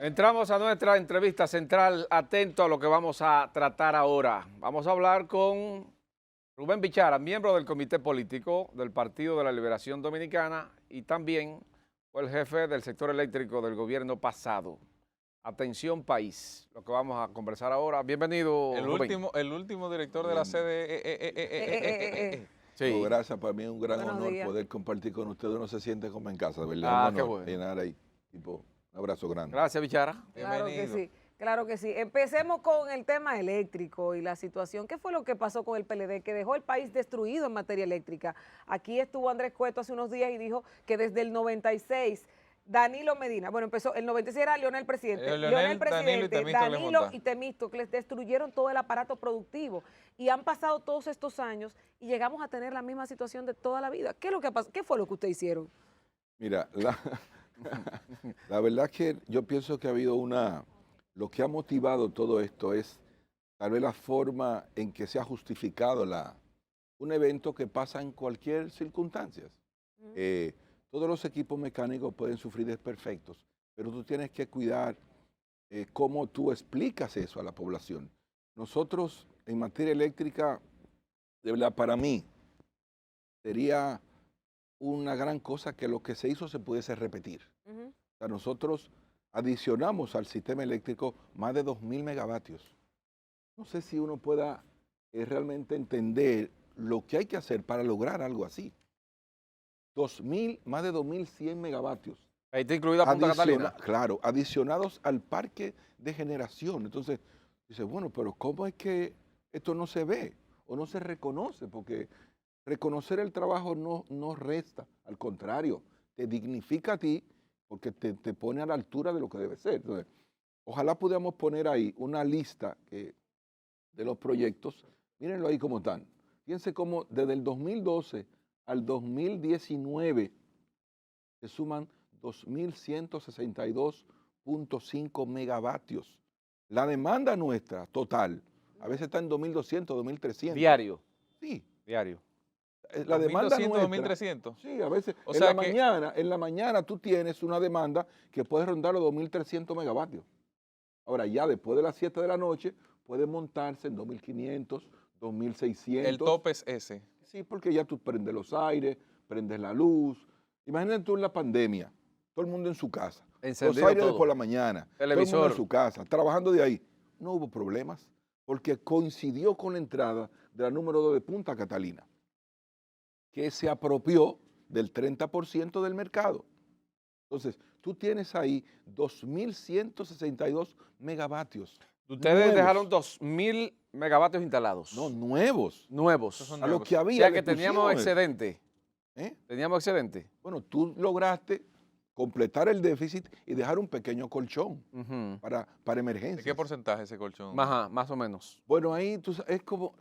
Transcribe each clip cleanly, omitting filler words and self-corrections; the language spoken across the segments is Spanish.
Entramos a nuestra entrevista central, atento a lo que vamos a tratar ahora. Vamos a hablar con Rubén Bichara, miembro del Comité Político del Partido de la Liberación Dominicana y también fue el jefe del sector eléctrico del gobierno pasado. Atención país, lo que vamos a conversar ahora. Bienvenido, Rubén. El último director de la sede. Sí. No, gracias, para mí es un gran Buenos honor días. poder compartir con ustedes. Uno se siente como en casa, ¿verdad? Ah, qué Un honor bueno. llenar ahí. Tipo, un abrazo grande. Gracias, Bichara. Claro que Bienvenido. sí, claro que sí. Empecemos con el tema eléctrico y la situación. ¿Qué fue lo que pasó con el PLD que dejó el país destruido en materia eléctrica? Aquí estuvo Andrés Cueto hace unos días y dijo que desde el 96 Danilo Medina, bueno, empezó, el 96 era Leonel Presidente, Leonel, Danilo y Temístocles Danilo Montá. y Temístocles destruyeron todo el aparato productivo y han pasado todos estos años y llegamos a tener la misma situación de toda la vida. ¿Qué es lo que pasó? ¿Qué fue lo que ustedes hicieron? Mira, la verdad que yo pienso que ha habido lo que ha motivado todo esto es tal vez la forma en que se ha justificado un evento que pasa en cualquier circunstancia. Todos los equipos mecánicos pueden sufrir desperfectos, pero tú tienes que cuidar cómo tú explicas eso a la población. Nosotros, en materia eléctrica, de verdad, para mí, sería una gran cosa que lo que se hizo se pudiese repetir. O sea, nosotros adicionamos al sistema eléctrico más de 2.000 megavatios. No sé si uno pueda realmente entender lo que hay que hacer para lograr algo así. Más de 2.100 megavatios. Ahí está incluida Punta Catalina. Claro, adicionados al parque de generación. Entonces, dice, bueno, pero ¿cómo es que esto no se ve o no se reconoce? Porque reconocer el trabajo no resta, al contrario, te dignifica a ti porque te pone a la altura de lo que debe ser. Entonces, ojalá pudiéramos poner ahí una lista de los proyectos. Mírenlo ahí como están. Fíjense cómo desde el 2012 al 2019 se suman 2.162.5 megavatios. La demanda nuestra total, a veces está en 2.200, 2.300. Diario. Sí. Diario. La demanda 2.200, nuestra, 2.300. sí, a veces. O en sea la mañana tú tienes una demanda que puede rondar los 2.300 megavatios. Ahora, ya después de las 7 de la noche, puede montarse en 2.500, 2.600. El tope es ese. Sí, porque ya tú prendes los aires, prendes la luz. Imagínate tú en la pandemia, todo el mundo en su casa. Encendido los aires todo. de por la mañana, Televisor. todo el mundo en su casa, trabajando de ahí. No hubo problemas, porque coincidió con la entrada de la número 2 de Punta Catalina, que se apropió del 30% del mercado. Entonces, tú tienes ahí 2.162 megavatios. Ustedes nuevos. dejaron 2.000 megavatios instalados. No, nuevos. Nuevos. Esos son A lo nuevos. que O había. sea le que teníamos pusieron excedente. ¿Eh? Teníamos excedente. Bueno, tú lograste completar el déficit y dejar un pequeño colchón Ujú. para ¿De emergencias. qué porcentaje ese colchón? Ajá, más o menos. Bueno, ahí es como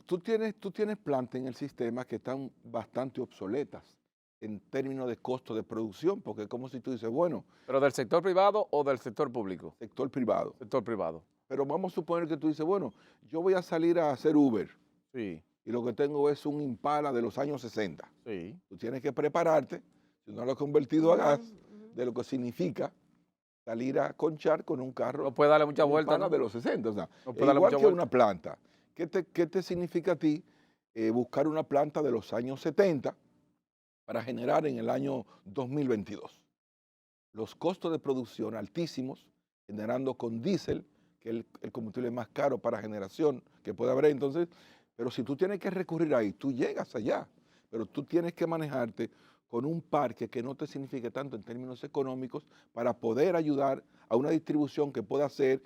tú tienes plantas en el sistema que están bastante obsoletas en términos de costo de producción, porque es como si tú dices, bueno, ¿Pero del sector privado o del sector público? sector privado. Sector privado. Pero vamos a suponer que tú dices, bueno, yo voy a salir a hacer Uber Sí, y lo que tengo es un Impala de los años 60. sí. Tú tienes que prepararte, si no lo has convertido a gas, de lo que significa salir a conchar con un carro. No puede darle mucha un vuelta, Impala ¿no? de los 60. O sea, No es puede darle igual mucha que vuelta. una planta. ¿Qué te significa a ti buscar una planta de los años 70 para generar en el año 2022? Los costos de producción altísimos, generando con diésel, que es el combustible más caro para generación que puede haber. Entonces, pero si tú tienes que recurrir ahí, tú llegas allá, pero tú tienes que manejarte con un parque que no te signifique tanto en términos económicos para poder ayudar a una distribución que pueda ser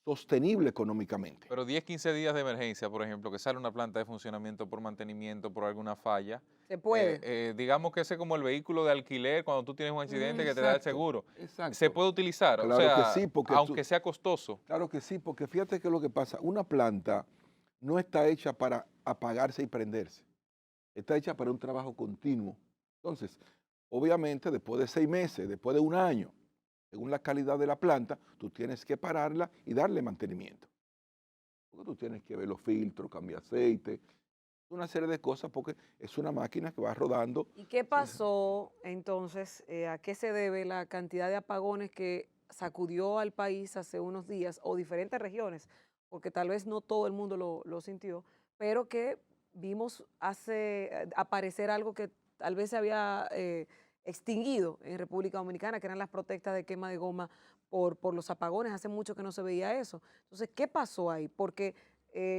sostenible económicamente. Pero 10, 15 días de emergencia, por ejemplo, que sale una planta de funcionamiento por mantenimiento, por alguna falla. Se puede. Digamos que ese es como el vehículo de alquiler cuando tú tienes un accidente que te da el Exacto, seguro. Exacto. Se puede utilizar, Claro o sea, que sí, porque aunque sea costoso. Claro que sí, porque fíjate que lo que pasa, una planta no está hecha para apagarse y prenderse, está hecha para un trabajo continuo. Entonces, obviamente, después de 6 meses, después de un año, según la calidad de la planta, tú tienes que pararla y darle mantenimiento. Porque tú tienes que ver los filtros, cambiar aceite, una serie de cosas, porque es una máquina que va rodando. ¿Y qué pasó entonces? ¿A qué se debe la cantidad de apagones que sacudió al país hace unos días, o diferentes regiones, porque tal vez no todo el mundo lo sintió, pero que vimos aparecer algo que tal vez se había extinguido en República Dominicana, que eran las protestas de quema de goma por los apagones. Hace mucho que no se veía eso. Entonces, ¿qué pasó ahí? Porque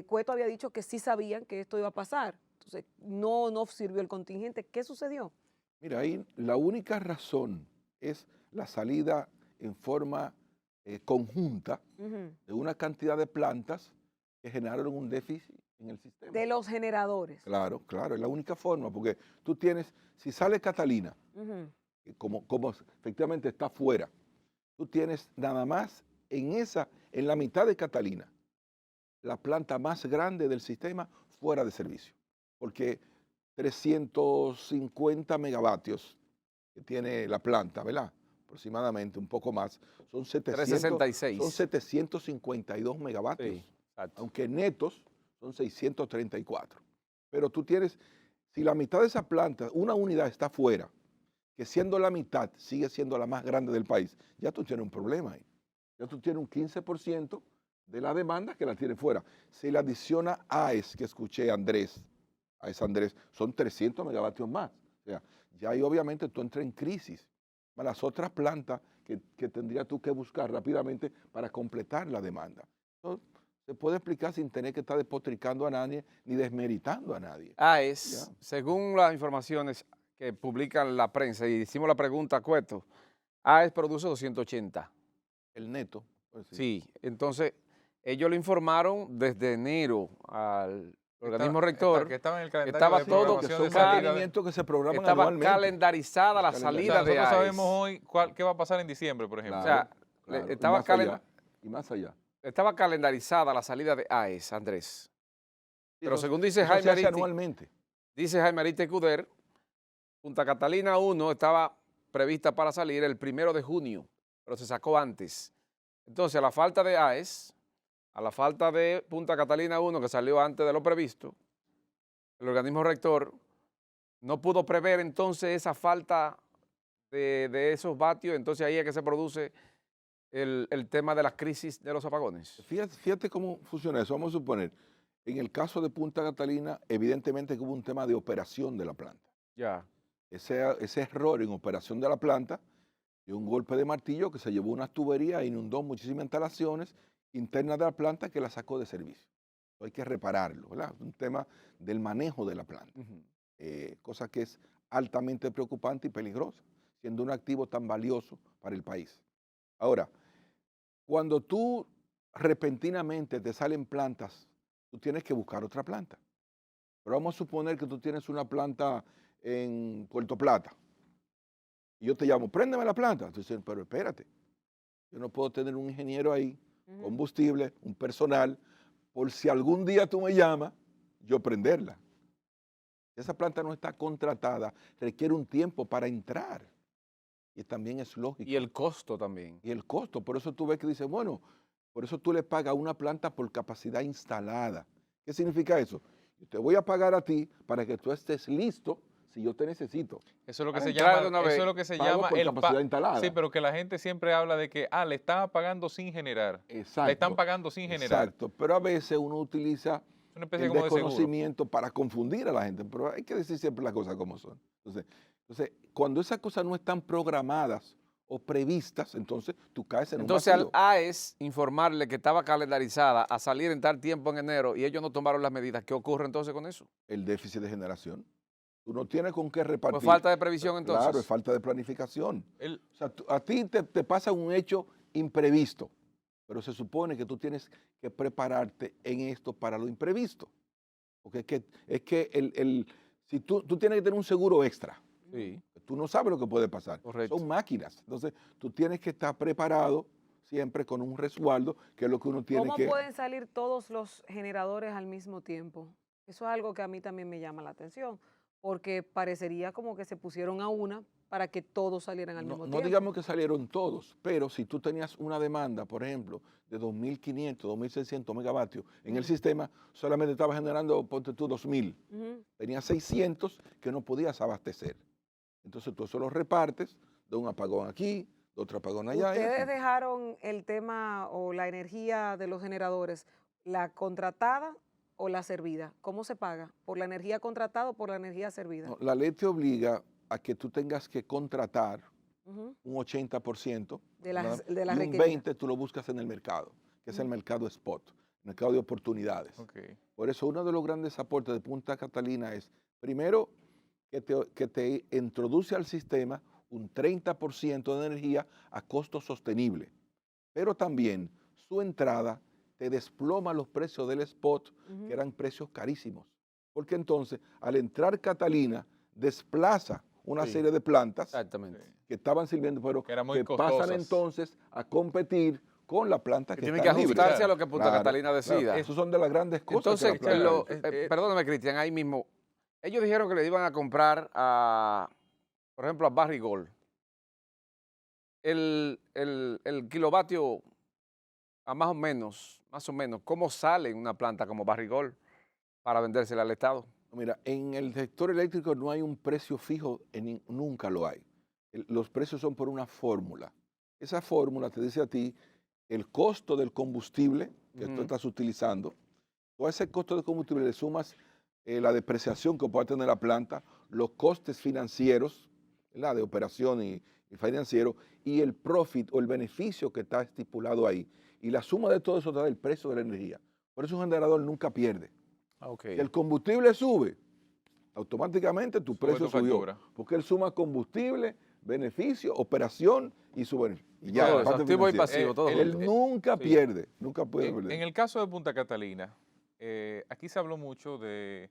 Cueto había dicho que sí sabían que esto iba a pasar. Entonces, no sirvió el contingente. ¿Qué sucedió? Mira, ahí la única razón es la salida en forma conjunta de una cantidad de plantas que generaron un déficit en el sistema. De los generadores. Claro, claro, es la única forma, porque tú tienes, si sale Catalina, como efectivamente está fuera, tú tienes nada más en la mitad de Catalina, la planta más grande del sistema fuera de servicio, porque 350 megavatios que tiene la planta, ¿verdad? Aproximadamente, un poco más, son 366. Son 752 megavatios, Sí, exacto. aunque netos son 634. Pero tú tienes, si la mitad de esa planta, una unidad está fuera, que siendo la mitad sigue siendo la más grande del país, ya tú tienes un problema ahí. Ya tú tienes un 15% de la demanda que la tiene fuera. Si le adiciona AES, que escuché Andrés, son 300 megavatios más. O sea, ya ahí obviamente tú entras en crisis. Las otras plantas que tendrías tú que buscar rápidamente para completar la demanda. Entonces, se puede explicar sin tener que estar despotricando a nadie ni desmeritando a nadie. AES, según las informaciones que publican la prensa, y hicimos la pregunta a Cueto, AES produce 280. El neto. Pues Sí, entonces ellos lo informaron desde enero al organismo rector. Que estaba en el calendario estaba de todo, programación son de salida de- mantenimientos que se programan Estaba anualmente. calendarizada la Está O salida sea, de nosotros AES. sabemos hoy qué va a pasar en diciembre, por ejemplo. O sea, Claro, y estaba, más allá, y más allá. estaba calendarizada la salida de AES, Andrés. Pero Eso- según dice eso Jaime se hace Ariti, anualmente. Cuder, Punta Catalina 1 estaba prevista para salir el 1 de junio, pero se sacó antes. Entonces, a la falta de AES, a la falta de Punta Catalina 1, que salió antes de lo previsto, el organismo rector no pudo prever entonces esa falta de esos vatios, entonces ahí es que se produce el tema de la crisis de los apagones. Fíjate cómo funciona eso. Vamos a suponer, en el caso de Punta Catalina, evidentemente que hubo un tema de operación de la planta. Ya. Ese error en operación de la planta dio un golpe de martillo que se llevó unas tuberías e inundó muchísimas instalaciones internas de la planta que la sacó de servicio. Hay que repararlo, ¿verdad? Un tema del manejo de la planta, cosa que es altamente preocupante y peligrosa, siendo un activo tan valioso para el país. Ahora, cuando tú repentinamente te salen plantas, tú tienes que buscar otra planta. Pero vamos a suponer que tú tienes una planta en Puerto Plata y yo te llamo, préndeme la planta. Tú dices, pero espérate, yo no puedo tener un ingeniero ahí, combustible, un personal, por si algún día tú me llamas, yo prenderla. Esa planta no está contratada, requiere un tiempo para entrar. Y también es lógico. Y el costo también. Y el costo, por eso tú ves que dice, bueno, por eso tú le pagas a una planta por capacidad instalada. ¿Qué significa eso? Yo te voy a pagar a ti para que tú estés listo si yo te necesito. Eso es lo que Para se entrar llama, de una eso vez, es lo que se pago llama por el capacidad instalada. Sí, pero que la gente siempre habla de que le están pagando sin generar. Exacto. Le están pagando sin generar. Exacto, pero a veces uno utiliza Es una especie el como de seguro. desconocimiento para confundir a la gente, pero hay que decir siempre las cosas como son. Entonces, cuando esas cosas no están programadas o previstas, entonces tú caes en Entonces un al vacío. AES informarle que estaba calendarizada a salir en tal tiempo en enero y ellos no tomaron las medidas, ¿qué ocurre entonces con eso? El déficit de generación. Tú no tienes con qué repartir. Pues falta de previsión entonces. Claro, es falta de planificación. El- O sea, a ti te pasa un hecho imprevisto, pero se supone que tú tienes que prepararte en esto para lo imprevisto. Porque si tú tienes que tener un seguro extra. Sí. Tú no sabes lo que puede pasar. Correcto. Son máquinas. Entonces, tú tienes que estar preparado siempre con un resguardo, que es lo que uno tiene ¿Cómo que... pueden salir todos los generadores al mismo tiempo? Eso es algo que a mí también me llama la atención, porque parecería como que se pusieron a una para que todos salieran al mismo No tiempo. digamos que salieron todos, pero si tú tenías una demanda, por ejemplo, de 2.500, 2.600 megavatios en el sistema, solamente estaba generando, ponte tú, 2.000. Tenías 600 que no podías abastecer. Entonces tú eso lo repartes de un apagón aquí, otro apagón allá. ¿Ustedes dejaron el tema o la energía de los generadores, la contratada o la servida? ¿Cómo se paga? ¿Por la energía contratada o por la energía servida? No, la ley te obliga a que tú tengas que contratar Ujú. un 80%, De las ¿verdad? de las Y un requeridas. 20% tú lo buscas en el mercado, que es el mercado spot, el mercado de oportunidades. Ok. Por eso uno de los grandes aportes de Punta Catalina es, primero, que te introduce al sistema un 30% de energía a costo sostenible, pero también su entrada te desploma los precios del spot, Ujú. que eran precios carísimos, porque entonces al entrar Catalina desplaza una Sí. serie de plantas Exactamente. que estaban sirviendo, pero Que eran muy que pasan costosas. entonces a competir con la planta Que que tienen que está libre. ajustarse a lo que Punta Claro, Catalina decida. claro, esos son de las grandes cosas. Entonces, que la planta perdóname, Cristian, ahí mismo, ellos dijeron que le iban a comprar por ejemplo, a Barry Gold, el kilovatio a más o menos, ¿cómo sale una planta como Barry Gold para vendérsela al Estado? Mira, en el sector eléctrico no hay un precio fijo, nunca lo hay. Los precios son por una fórmula. Esa fórmula te dice a ti el costo del combustible que tú Ujú. estás utilizando. Tú a ese costo del combustible le sumas la depreciación que puede tener la planta, los costes financieros, ¿verdad? De operación y financiero, y el profit o el beneficio que está estipulado ahí. Y la suma de todo eso te da el precio de la energía. Por eso un generador nunca pierde. Okay. Si el combustible sube, automáticamente tu Sube precio tu subió. factura. Porque él suma combustible, beneficio, operación y su beneficio. Y ya, Todo la eso, parte activo y financiera. pasivo, todo Él junto. nunca sí. pierde, nunca puede En perder. el caso de Punta Catalina, aquí se habló mucho de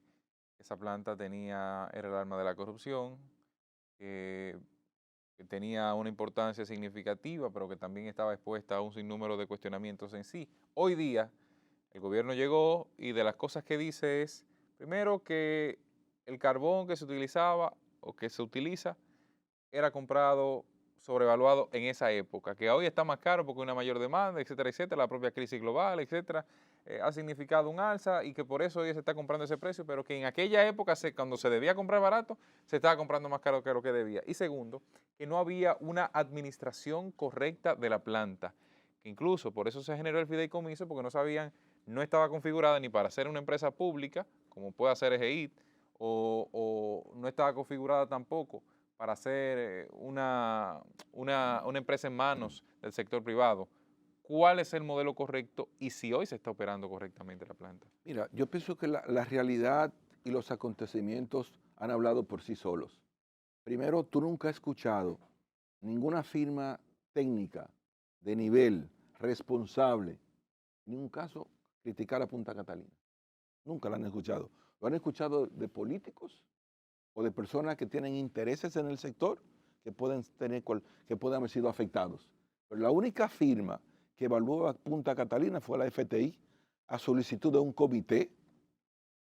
que esa planta era el arma de la corrupción, que tenía una importancia significativa, pero que también estaba expuesta a un sinnúmero de cuestionamientos en sí. Hoy día, el gobierno llegó y de las cosas que dice es, primero, que el carbón que se utilizaba o que se utiliza era comprado sobrevaluado en esa época, que hoy está más caro porque hay una mayor demanda, etcétera, etcétera, la propia crisis global, etcétera, ha significado un alza y que por eso hoy se está comprando ese precio, pero que en aquella época, cuando se debía comprar barato, se estaba comprando más caro que lo que debía. Y segundo, que no había una administración correcta de la planta, que incluso por eso se generó el fideicomiso, porque no estaba configurada ni para ser una empresa pública, como puede ser EGIT, o no estaba configurada tampoco para ser una empresa en manos del sector privado. ¿Cuál es el modelo correcto y si hoy se está operando correctamente la planta? Mira, yo pienso que la realidad y los acontecimientos han hablado por sí solos. Primero, tú nunca has escuchado ninguna firma técnica de nivel responsable, en ningún caso, criticar a Punta Catalina. Nunca la han escuchado. Lo han escuchado de políticos o de personas que tienen intereses en el sector que pueden haber sido afectados. Pero la única firma que evaluó a Punta Catalina fue la FTI a solicitud de un comité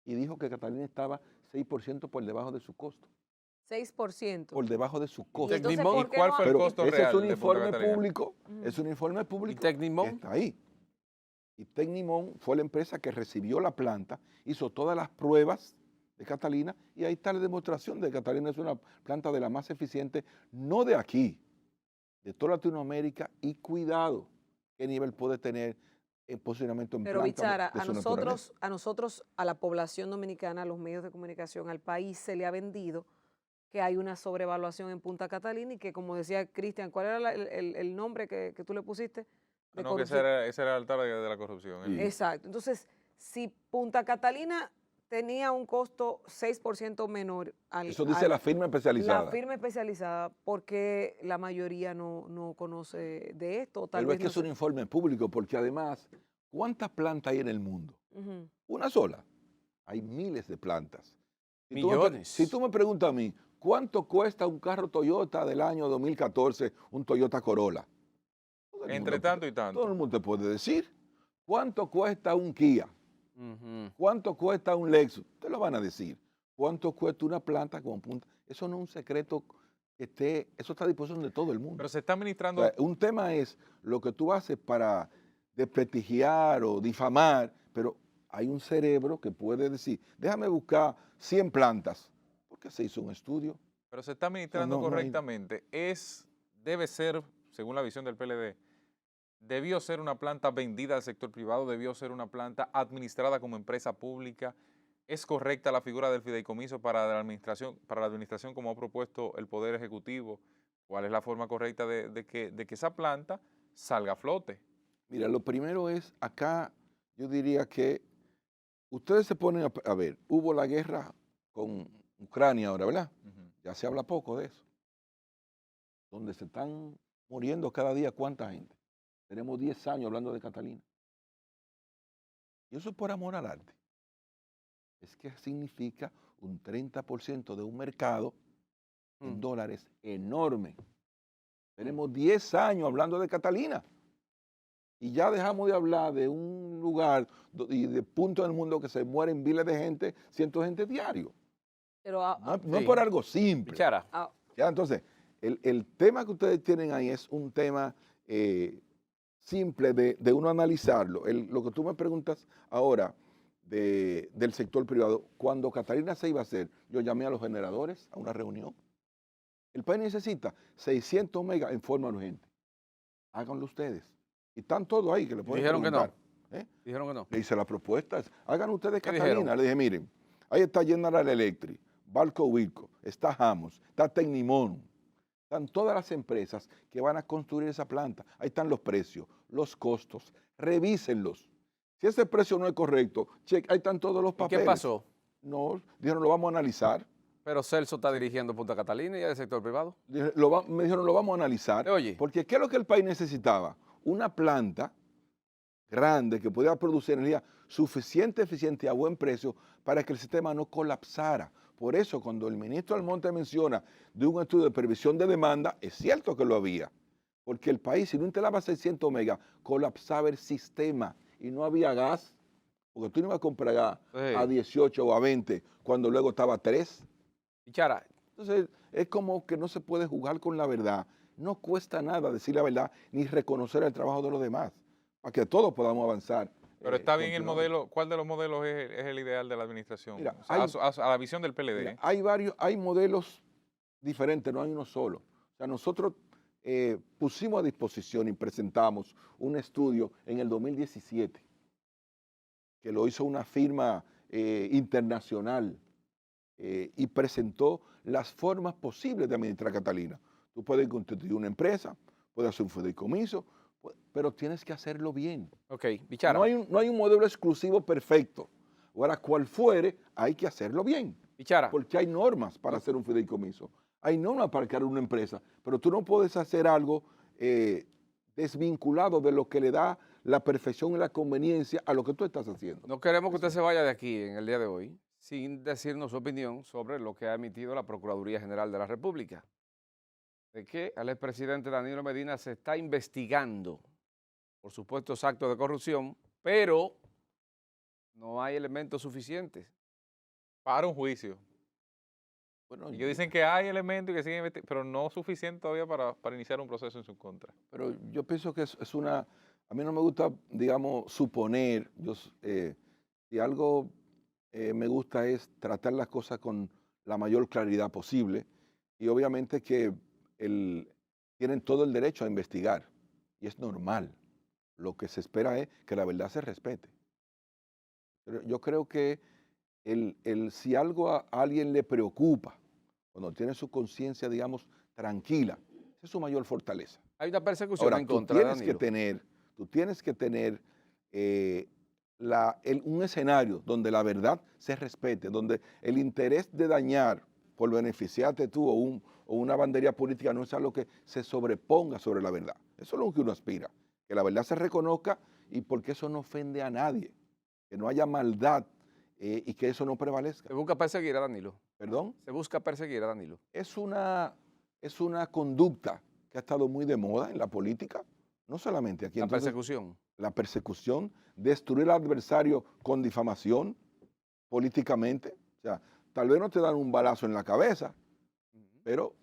y dijo que Catalina estaba 6% por debajo de su costo. 6%. Por debajo de su costo. entonces, Tecnimont, ¿por qué ¿cuál no fue el Pero costo ese real es un de Punta informe Catalina? público, Ujú. es un informe público que Tecnimont? está ahí. Y Tecnimont fue la empresa que recibió la planta, hizo todas las pruebas de Catalina y ahí está la demostración de que Catalina es una planta de la más eficiente, no de aquí, de toda Latinoamérica, y cuidado qué nivel puede tener el posicionamiento en Pero planta Bichara, de a su naturaleza. nosotros, a la población dominicana, a los medios de comunicación, al país se le ha vendido que hay una sobrevaluación en Punta Catalina y que, como decía Cristian, ¿cuál era el nombre que tú le pusiste? De No, que ese corrupción. era el altar de la corrupción. Sí. Exacto. Entonces, si Punta Catalina tenía un costo 6% menor Eso dice la firma especializada. la firma especializada, porque la mayoría no conoce de esto, o tal Pero es vez que no es un se- informe público, porque además, ¿cuántas plantas hay en el mundo? Ujú. Una sola. Hay miles de plantas. Millones. Si tú me preguntas a mí, ¿cuánto cuesta un carro Toyota del año 2014, un Toyota Corolla? Todo el Entre mundo- tanto y Todo tanto. el mundo te puede decir. ¿Cuánto cuesta un Kia? Ujú. ¿Cuánto cuesta un Lexus? Te lo van a decir. ¿Cuánto cuesta una planta con punta? Eso no es un secreto eso está a disposición de todo el mundo. Pero se está O administrando, sea, un tema es lo que tú haces para desprestigiar o difamar, pero hay un cerebro que puede decir, déjame buscar 100 plantas, porque se hizo un estudio. pero se está administrando no hay- correctamente. Debe ser según la visión del PLD, debió ser una planta vendida al sector privado, debió ser una planta administrada como empresa pública. ¿Es correcta la figura del fideicomiso para la administración como ha propuesto el Poder Ejecutivo? ¿Cuál es la forma correcta de que esa planta salga a flote? Mira, lo primero es, acá yo diría que ustedes se ponen a ver, hubo la guerra con Ucrania ahora, ¿verdad? Ya se habla poco de eso. Donde se están muriendo cada día, ¿cuánta gente? Tenemos 10 años hablando de Catalina. Y eso es por amor al arte. Es que significa un 30% de un mercado en dólares enorme. Tenemos 10 años hablando de Catalina. Y ya dejamos de hablar de un lugar y de punto del mundo que se mueren miles de gente, cientos de gente diario. Pero No es por algo simple. Bichara. Ya, entonces, el tema que ustedes tienen ahí es un tema simple de uno analizarlo. Lo que tú me preguntas ahora del sector privado, cuando Catalina se iba a hacer, yo llamé a los generadores a una reunión. El país necesita 600 megas en forma urgente. Háganlo ustedes. Y están todos ahí que le pueden Dijeron preguntar. que no. Dijeron que no. Le hice la propuesta. Hagan ustedes ¿Qué Catalina. dijeron? Le dije, miren, ahí está General Electric, Balco Wilco, está Hamos, está Tecnimón. Están todas las empresas que van a construir esa planta. Ahí están los precios, los costos. Revísenlos. Si ese precio no es correcto, ahí están todos los ¿Y papeles. qué pasó? No, dijeron, lo vamos a analizar. Pero Celso está dirigiendo Punta Catalina y el sector privado. Me dijeron, lo vamos a analizar. Oye. Porque ¿qué es lo que el país necesitaba? Una planta grande que pudiera producir energía suficiente, eficiente y a buen precio para que el sistema no colapsara. Por eso, cuando el ministro Almonte menciona de un estudio de previsión de demanda, es cierto que lo había. Porque el país, si no instalaba 600 megas, colapsaba el sistema y no había gas. Porque tú no ibas a comprar gas a 18 o a 20 cuando luego estaba a 3. Bichara. Entonces, es como que no se puede jugar con la verdad. No cuesta nada decir la verdad ni reconocer el trabajo de los demás para que todos podamos avanzar. Pero está bien el modelo. ¿Cuál de los modelos es el ideal de la administración? Mira, O sea, a la visión del PLD. Mira, hay modelos diferentes, no hay uno solo. O sea, nosotros pusimos a disposición y presentamos un estudio en el 2017 que lo hizo una firma internacional y presentó las formas posibles de administrar Catalina. Tú puedes constituir una empresa, puedes hacer un fideicomiso, pero tienes que hacerlo bien. Ok, Bichara. No hay un modelo exclusivo perfecto. Ahora, cual fuere, hay que hacerlo bien. Bichara. Porque hay normas para hacer un fideicomiso. Hay normas para crear una empresa, pero tú no puedes hacer algo desvinculado de lo que le da la perfección y la conveniencia a lo que tú estás haciendo. No queremos que usted se vaya de aquí en el día de hoy sin decirnos su opinión sobre lo que ha emitido la Procuraduría General de la República. De que al expresidente Danilo Medina se está investigando por supuestos actos de corrupción, pero no hay elementos suficientes Para un juicio. Bueno, Ellos dicen que hay elementos y que siguen investigando, pero no suficiente todavía para iniciar un proceso en su contra. pero yo pienso que es una... A mí no me gusta, digamos, suponer. Si algo me gusta es tratar las cosas con la mayor claridad posible y obviamente que tienen todo el derecho a investigar y es normal. Lo que se espera es que la verdad se respete. Pero yo creo que si algo a alguien le preocupa, cuando tiene su conciencia, digamos, tranquila, esa es su mayor fortaleza. Hay una persecución Ahora, en tú contra de tienes que tener un escenario donde la verdad se respete, donde el interés de dañar por beneficiarte tú o una bandería política no es algo que se sobreponga sobre la verdad. Eso es lo que uno aspira, que la verdad se reconozca y porque eso no ofende a nadie, que no haya maldad y que eso no prevalezca. Se busca perseguir a Danilo. ¿Perdón? Se busca perseguir a Danilo. Es una conducta que ha estado muy de moda en la política, no solamente aquí. La Entonces, persecución. la persecución, destruir al adversario con difamación políticamente. O sea, tal vez no te dan un balazo en la cabeza, pero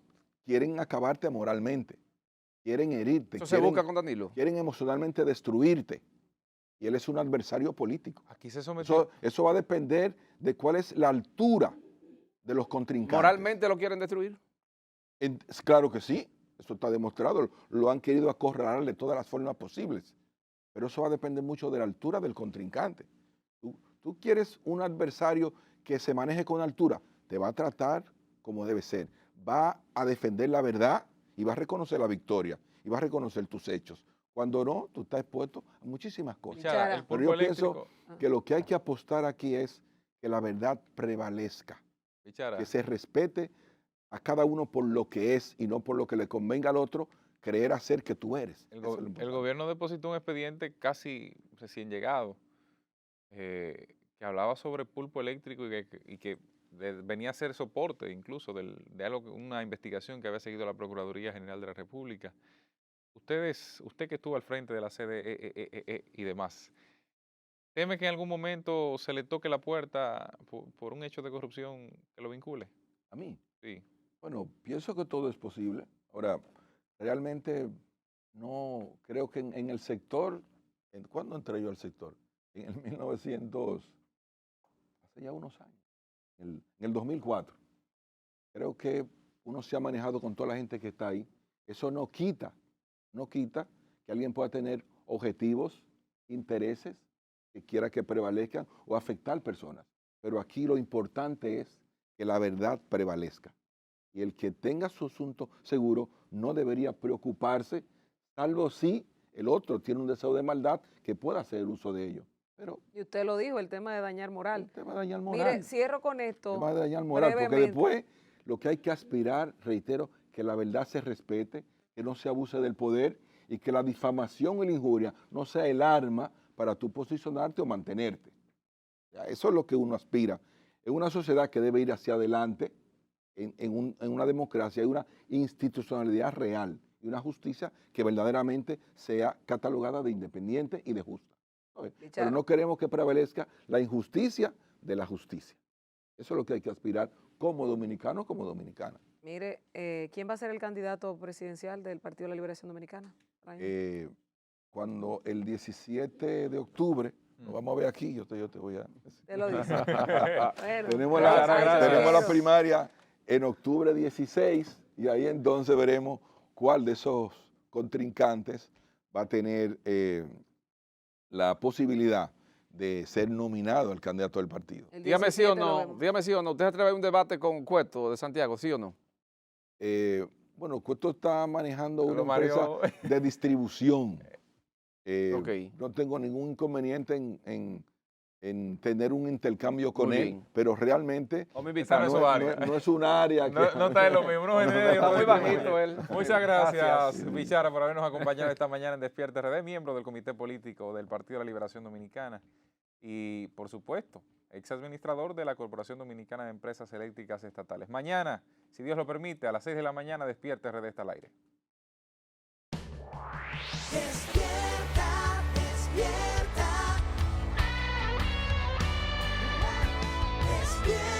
quieren acabarte moralmente, quieren herirte. Eso se busca con Danilo. Quieren emocionalmente destruirte. Y él es un adversario político. Aquí se sometió. Eso va a depender de cuál es la altura de los contrincantes. ¿Moralmente lo quieren destruir? Claro que sí. Eso está demostrado. Lo han querido acorralar de todas las formas posibles. Pero eso va a depender mucho de la altura del contrincante. Tú quieres un adversario que se maneje con altura, te va a tratar como debe ser. Va a defender la verdad y va a reconocer la victoria y va a reconocer tus hechos. Cuando no, tú estás expuesto a muchísimas cosas. Bichara, el Pero pulpo yo pienso eléctrico. que lo que hay que apostar aquí es que la verdad prevalezca, Bichara, que se respete a cada uno por lo que es y no por lo que le convenga al otro creer hacer que tú eres. el, Eso es lo el importante. gobierno depositó un expediente casi recién llegado que hablaba sobre pulpo eléctrico y que venía a ser soporte incluso de algo, una investigación que había seguido la Procuraduría General de la República. Usted que estuvo al frente de la CDE y demás, ¿teme que en algún momento se le toque la puerta por un hecho de corrupción que lo vincule? A mí. Sí. Bueno, pienso que todo es posible. Ahora, realmente no creo que en el sector, ¿cuándo entré yo al sector? En el 1900, hace ya unos años, en el 2004. Creo que uno se ha manejado con toda la gente que está ahí. Eso no quita que alguien pueda tener objetivos, intereses que quiera que prevalezcan o afectar personas. Pero aquí lo importante es que la verdad prevalezca. Y el que tenga su asunto seguro no debería preocuparse, salvo si el otro tiene un deseo de maldad que pueda hacer uso de ello. Pero Y usted lo dijo, el tema de dañar moral. el tema de dañar moral. Mire, cierro con esto. El tema de dañar moral, porque brevemente. después lo que hay que aspirar, reitero, que la verdad se respete, que no se abuse del poder y que la difamación y la injuria no sea el arma para tú posicionarte o mantenerte. Ya, eso es lo que uno aspira. En una sociedad que debe ir hacia adelante, en una democracia, hay una institucionalidad real y una justicia que verdaderamente sea catalogada de independiente y de justa. ¿Sabes? Pero no queremos que prevalezca la injusticia de la justicia. Eso es lo que hay que aspirar como dominicanos, como dominicanas. Mire, ¿quién va a ser el candidato presidencial del Partido de la Liberación Dominicana? Cuando el 17 de octubre, lo vamos a ver aquí, yo te voy a decir. Te lo dice. Bueno, Tenemos gracias. la primaria en octubre 16 y ahí entonces veremos cuál de esos contrincantes va a tener la posibilidad de ser nominado al candidato del partido. Dígame sí o no, ¿usted se atreve a un debate con Cueto de Santiago, sí o no? Bueno, Cueto está manejando Pero una empresa de distribución. Ok. No tengo ningún inconveniente en tener un intercambio con Muy él, bien. pero realmente Vamos a Esa invitar. no es su área. no es un área que... No está en lo mismo. No, Está muy bajito él. Muchas gracias, Gracias. Bichara, por habernos acompañado esta mañana en Despierta RD, miembro del Comité Político del Partido de la Liberación Dominicana y, por supuesto, ex administrador de la Corporación Dominicana de Empresas Eléctricas Estatales. Mañana, si Dios lo permite, a las 6 de la mañana, Despierta RD está al aire. Despierta, despierta. Despierta.